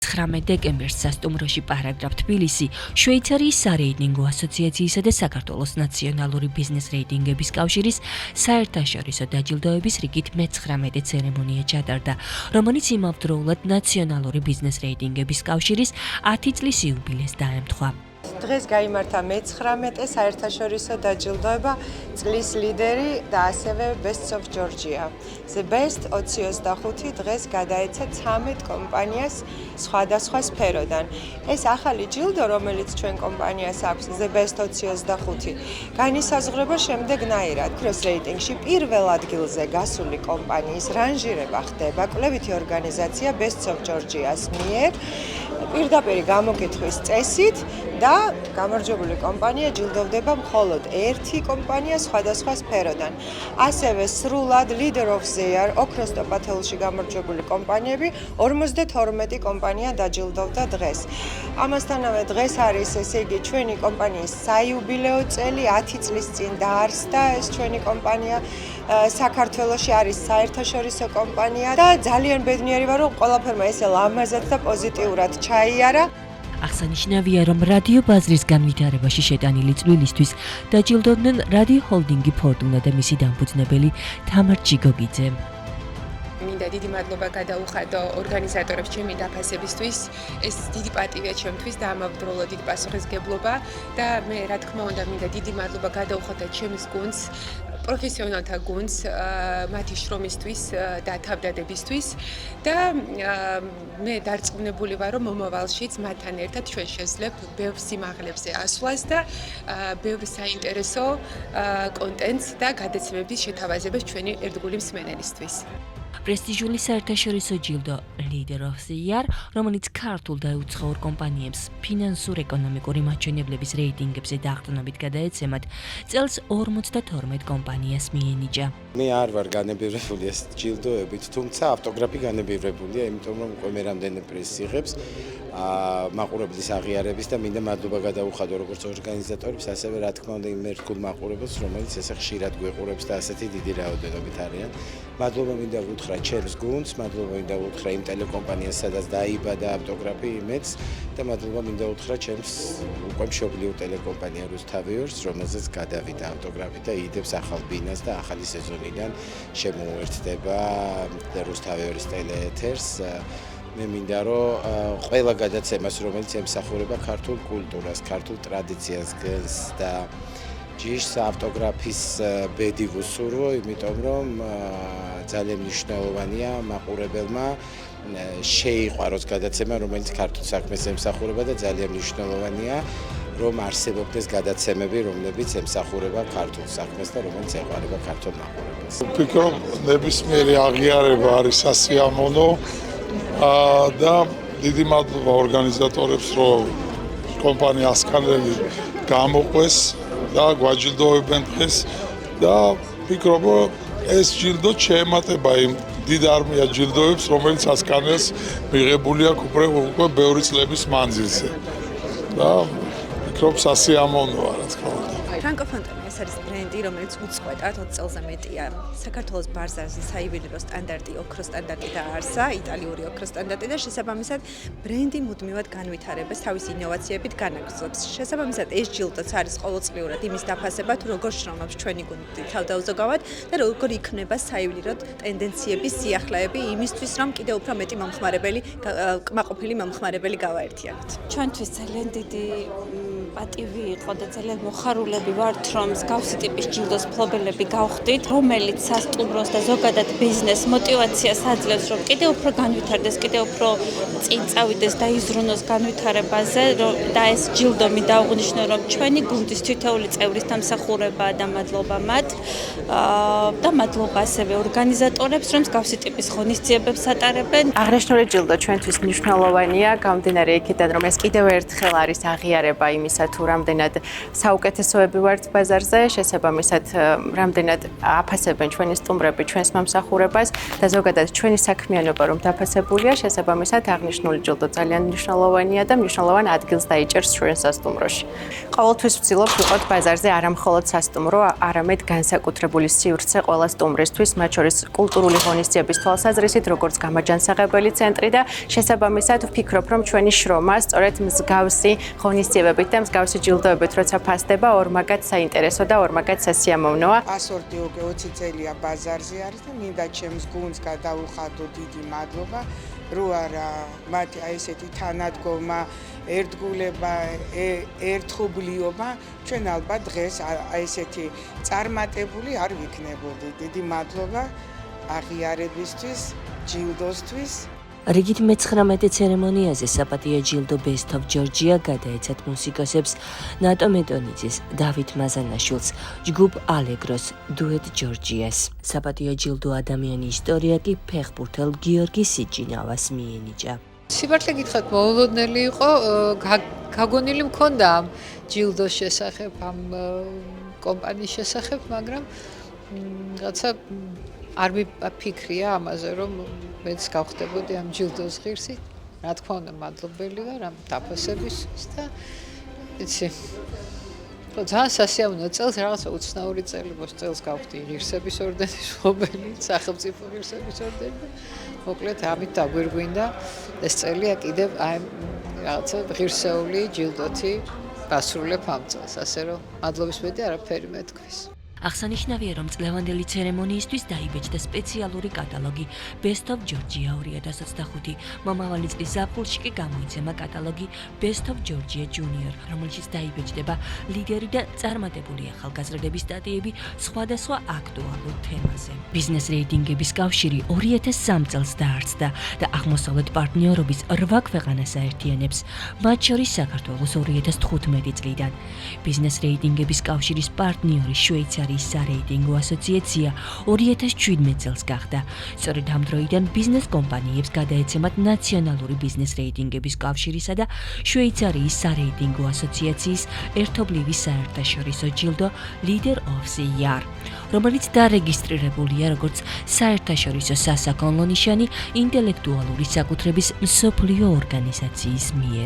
19 დეკემბერს სასტუმროში პარაგრაფ თბილისი შვეიცარიის სარეიტინგო ასოციაციისა და საქართველოს ნაციონალური ბიზნეს რეიტინგების კავშირის საერთაშორისო დაჯილდოების რიგით მე-19 ცერემონია ჩატარდა, რომელიც იმავდროულად ნაციონალური ბიზნეს რეიტინგების კავშირის 10 წლის იუბილეს დაემთხვა. დღეს გაიმართა მე-19 საერთაშორისო დაჯილდოება წლის ლიდერი და ასევე Best of Georgia. The Best 25 დღეს გადაეცა 13 კომპანიას სხვადასხვა სფეროდან. ეს ახალი ჯილდო, რომელიც ჩვენ კომპანიას აქვს, The Best 25, განისაზღვრება შემდეგნაირად. Cross რეიტინგში პირველ ადგილზე გასული კომპანიის რანჟირება ხდება კვლევითი ორგანიზაცია Best of Georgia-ს მიერ პირდაპირ გამოკითხვის წესით და გამარჯვებული კომპანია ჯილდოვდება მხოლოდ ერთი კომპანია სხვადასხვა სფეროდან. ასევე სრულად Leader of the Year ოქროს ტოპ-10-ში გამარჯვებული კომპანიები 52 კომპანია დაჯილდოვდა დღეს. ამასთანავე დღეს არის, ესე იგი, ჩვენი კომპანიის საიუბილეო წელი, 10 წლის წინ დაარსდა ეს ჩვენი კომპანია. საქართველოში არის საერთაშორისო კომპანია და ძალიან ბედნიერი ვარ, რომ ყველაფერმა ესე ლამაზად და პოზიტიურად ჩაიარა. აღსანიშნავია, რომ რადიო ბაზრის განვითარებაში შეტანილი წვლილისთვის დაჯილდოვდნენ რადიო ჰოლდინგი ფორტუნა და მისი დამფუძნებელი თამარ ჯიგოგიძე. მინდა დიდი მადლობა გადაუხადო ორგანიზატორებს ჩემი დაფასებისთვის. ეს დიდი პატივია ჩემთვის და ამავდროულად დიდი პასუხისმგებლობა და მე რა თქმა უნდა მინდა დიდი მადლობა გადაუხადო ჩემს გუნდს, პროფესიონალთა გუნდს, მათი შრომისთვის და თავდადებისთვის და მე დარწმუნებული ვარ, რომ მომავალშიც მათთან ერთად ჩვენ შევძლებთ ბევრ სიმაღლებზე ასვლას და ბევრ საინტერესო კონტენტს და გადაცემების შეთავაზებას ჩვენი ერთგული მსმენელისთვის. პრესტიჟული საერთაშორისო ჯილდო Leader of the Year, რომელიც ქართულ და უცხოურ კომპანიებს ფინანსურ-ეკონომიკური მაჩვენებლების რეიტინგებზე დაყრდნობით გადაეცემათ, წელს 52 კომპანიას მიენიჭა. მე არ ვარ განებივრებული ეს ჯილდოებით, თუმცა ავტოგრაფი განებივრებულია, იმიტომ რომ უკვე მე რამდენი პრიზს იღებს მაყურებლის აღიარების და მინდა მადლობა გადაუხადო როგორც ორგანიზატორებს, ასევე რა თქმა უნდა იმ ერთგულ მაყურებელს, რომელიც ესე ხშირად გვიყურებს და ასეთი დიდი რაოდენობით არიან. მადლობა მინდა უთხრა ჩემს გუნდს, მადლობა მინდა უთხრა იმ ტელეკომპანიას, სადაც დაიბადა ავტოგრაფი იმედს და მადლობა მინდა უთხრა ჩემს უკვე მშობლიურ ტელეკომპანია რუსთავიორს, რომელზეც გადავიდა ავტოგრაფი და იდებს ახალ ბინას და ახალი სეზონიდან შემოუერთდება რუსთავიორის ტელეეთერს. მე მინდა რომ ყველა გადაცემას, რომელიც ემსახურება ქართულ კულტურას, ქართულ ტრადიციას გელს და ჯიშს ავტოგრაფის ბედი ვუსურვო, იმიტომ რომ ძალიან მნიშვნელოვანია მაყურებელმა შეიყვაროს გადაცემა, რომელიც ქართულ საქმეს ემსახურება და ძალიან მნიშვნელოვანია რომ არსებობდეს გადაცემები, რომლებიც ემსახურება ქართულ საქმეს და რომელიც ეყვარება ქართულ მაყურებელს. ვფიქრობ, ნებისმიერი აღიარება არის სასიამოვნო და დიდი მადლობა ორგანიზატორებს, რომ კომპანია ასკანელი გამოყვეს და გვაჯილდოვებენ დღეს და ვფიქრობ, რომ ეს ჯილდო შეემატება იმ დიდ არმია ჯილდოებს, რომელიც ასკანელს მიღებული აქვს უკვე ბევრი წლების მანძილზე. და ვფიქრობ, სასიამოვნოა, რა თქმა უნდა. ფრანკოფონტანი ეს არის ბრენდი, რომელიც უწყვეტად 20 წელზე მეტია საქართველოს ბაზარზე საიუველირო სტანდარტი, ოქროს სტანდარტი დაარსა, იტალიური ოქროს სტანდარტი და შესაბამისად ბრენდი მუდმივად განვითარებას თავისი ინოვაციებით განაგრძობს. შესაბამისად ეს ჯილდოც არის ყოველწლიურად იმის დაფასება, თუ როგორ შრომობს ჩვენი გუნდი თავდაუზოგავად და როგორ იქნება საიუველირო ტენდენციების სიახლეები იმისთვის, რომ კიდევ უფრო მეტი კმაყოფილი მომხმარებელი გავაერთიანოთ. ჩვენთვის ძალიან დიდი პატივი იყო და ძალიან მოხარულები ვართ, რომ მსგავსი ტიპის ჯილდოს მფლობელები გავხდით, რომელიც სასტუმროს და ზოგადად ბიზნეს მოტივაციას აძლევს, რომ კიდევ უფრო განვითარდეს, კიდევ უფრო წინ წავიდეს და იზრუნოს განვითარებაზე და ეს ჯილდო მინდა აღვნიშნო, რომ ჩვენი გუნდის თითოეული წევრის დამსახურებაა და მადლობა მათ და მადლობა ასევე ორგანიზატორებს, რომ მსგავსი ტიპის ღონისძიებებს ატარებენ. აღნიშნული ჯილდო ჩვენთვის მნიშვნელოვანია, გამომდინარე იქიდან, რომ ეს კიდევ ერთხელ არის აღიარება იმისა, თუ რამდენად საუკეთესოები ვართ ბაზარზე, შესაბამისად რამდენად აფასებენ ჩვენი სტუმრები ჩვენს მომსახურებას და ზოგადად ჩვენი საქმიანობა რომ დაფასებულია, შესაბამისად აღნიშნული ჯილდო ძალიან მნიშვნელოვანია და მნიშვნელოვან ადგილს დაიჭერს ჩვენ სასტუმროში. ყოველთვის ვცდილობ ვიყოთ ბაზარზე არა მხოლოდ სასტუმრო, არამედ განსაკუთრებული სივრცე ყველა სტუმრისთვის, მათ შორის კულტურული ღონისძიების თვალსაზრისით, როგორც გამაჯანსაღებელი ცენტრი და შესაბამისად ვფიქრობ, რომ ჩვენი შრომა სწორედ მსგავსი ღონისძიებებით და მსგავსი ჯილდოებით როცა ფასდება, ორმაგად საინტერესო და ორმაგად სასიამოვნოა. პასპორტი 20 წელია ბაზარზე არის და მინდა ჩემს გუნდს გადავუხადო დიდი მადლობა, რო არა მათი აი ესეთი თანადგომა, ერთგულება, ერთხმობლიობა ჩვენ ალბათ დღეს აი ესეთი წარმატებული არ ვიქნებოდი. დიდი მადლობა აღიარებისთვის, ჯილდოსთვის. რიგით მე-19 ცერემონიაზე საპატიო ჯილდო Best of Georgia გადაეცათ მუსიკოსებს ნატო მეტონიძის, დავით მაზანაშვილს, ჯგუფ ალეგროს, დუეტ ჯორჯიას. საპატიო ჯილდო ადამიანი ისტორია კი ფეხბურთელ გიორგი სიჭინავას მიენიჭა. სიბარლე გითხრათ მოულოდნელი იყო, გაგონილი მქონდა ამ ჯილდოს შესახებ, ამ კომპანიის შესახებ, მაგრამ რაცა არ მიფიქრია ამაზე, რომ მეც გავხდებოდი ამ ჯილდოს ღირსი. რა თქმა უნდა, მადლობელი ვარ ამ დაფასებისთვის და იცი, ძალიან სასიამოვნო წელს რაღაცა უცნაური წელი წელს გავხდი ღირსების ორდენის მფლობელი, სახელმწიფო ღირსების ორდენი და მოკლედ ამით დაგვირგვინდა ეს წელია კიდევ აი რაღაცა ღირსეული ჯილდოთი ვასრულებ ამ წელს, ასე რომ მადლობის მეტი არაფერი მეთქვის. აღსანიშნავია, რომ წლევანდელი ცერემონიისთვის დაიბეჭდა სპეციალური კატალოგი Best of Georgia 2025. მომავალი წლის ზაფხულში კი გამოიცემა კატალოგი Best of Georgia Junior, რომელშიც დაიბეჭდება ლიდერი და წარმატებული ახალგაზრდების სტატიები სხვადასხვა აქტუალურ თემაზე. ბიზნეს რეიტინგების კავშირი 2003 წელს დაარსდა და აღმოსავლეთ პარტნიორობის 8 ქვეყანას აერთიანებს, მათ შორის საქართველოს 2015 წლიდან. ბიზნეს რეიტინგების კავშირის პარტნიორი შვეიცარიის სარეიტინგო ასოციაცია 2017 წელს გახდა. სწორედ ამ დროიდან ბიზნეს კომპანიებს გადაეცემათ ნაციონალური ბიზნეს რეიტინგების კავშირისა და შვეიცარიის სარეიტინგო ასოციაციის ერთობლივი საერთაშორისო ჯილდო Leader of the Year, რომელიც დარეგისტრირებულია როგორც საერთაშორისო სასაქონლო ნიშანი ინტელექტუალური საკუთრების მსოფლიო ორგანიზაციის მიერ.